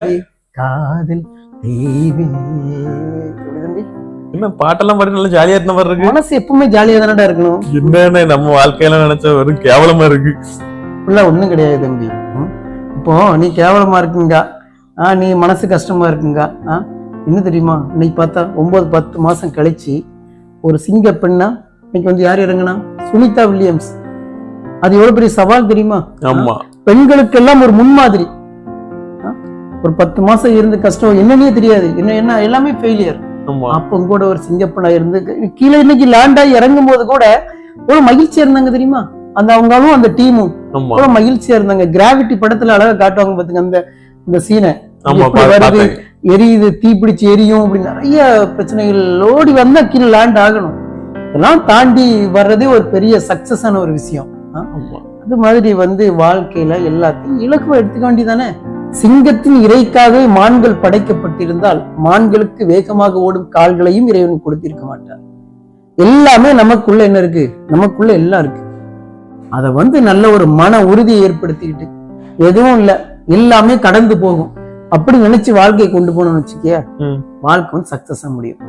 காதல் தேவி என்ன பாட்டெல்லாம் பாடி நல்லா ஜாலியா இருந்த மாதிரி இருக்கு. மனசு எப்பவுமே ஜாலியா தானடா இருக்கணும். என்னன்னு நம்ம வாழ்க்கையெல்லாம் நினைச்சா வெறும் கேவலமா இருக்கு. ஒண்ணும் கிடையாது தம்பி. இப்போ நீ கேவலமா இருக்குங்க, நீ மனசு கஷ்டமா இருக்குங்க. என்ன தெரியுமா, இன்னைக்கு பார்த்தா 9-10 மாசம் கழிச்சு ஒரு சிங்க பெண்ணா இன்னைக்கு வந்து யார் இறங்குனா, சுனிதா வில்லியம்ஸ். அது எவ்வளவு பெரிய சவால் தெரியுமா? ஆமா, பெண்களுக்கெல்லாம் ஒரு முன்மாதிரி. ஒரு 10 மாசம் இருந்து கஷ்டம் என்னன்னே தெரியாது, என்ன எல்லாமே ஃபெயிலியர். அப்ப கூட ஒரு சிங்கப்பெண்ணா இருந்து கீழே இன்னைக்கு லேண்ட் ஆகி இறங்கும் போது கூட ஒரு மகிழ்ச்சியா இருந்தாங்க தெரியுமா? அந்த அவங்களும் அந்த டீமும் ஒரு மகிழ்ச்சியா இருந்தாங்க. கிராவிட்டி படத்துல அழகா காட்டுவாங்க பாத்துங்க அந்த சீனை. வருது, எரியுது, தீப்பிடிச்சு எரியும், அப்படி நிறைய பிரச்சனைகள் ஓடி வந்தா கீழே லேண்ட் ஆகணும். இதெல்லாம் தாண்டி வர்றதே ஒரு பெரிய சக்சஸ் ஆன ஒரு விஷயம். அது மாதிரி வந்து வாழ்க்கையில எல்லாத்தையும் இலக்குவா எடுத்துக்க வேண்டியதானே. சிங்கத்தின் இறைக்காகவே மான்கள் படைக்கப்பட்டிருந்தால் மான்களுக்கு வேகமாக ஓடும் கால்களையும் இறைவன் கொடுத்திருக்க மாட்டார். எல்லாமே நமக்குள்ள என்ன இருக்கு, நமக்குள்ள எல்லாம் இருக்கு. அத வந்து நல்ல ஒரு மன உறுதியை ஏற்படுத்திக்கிட்டு எதுவும் இல்ல, எல்லாமே கடந்து போகும் அப்படி நினைச்சு வாழ்க்கையை கொண்டு போனோம்னு வச்சுக்கிய வாழ்க்கை வந்து சக்சஸா முடியும்.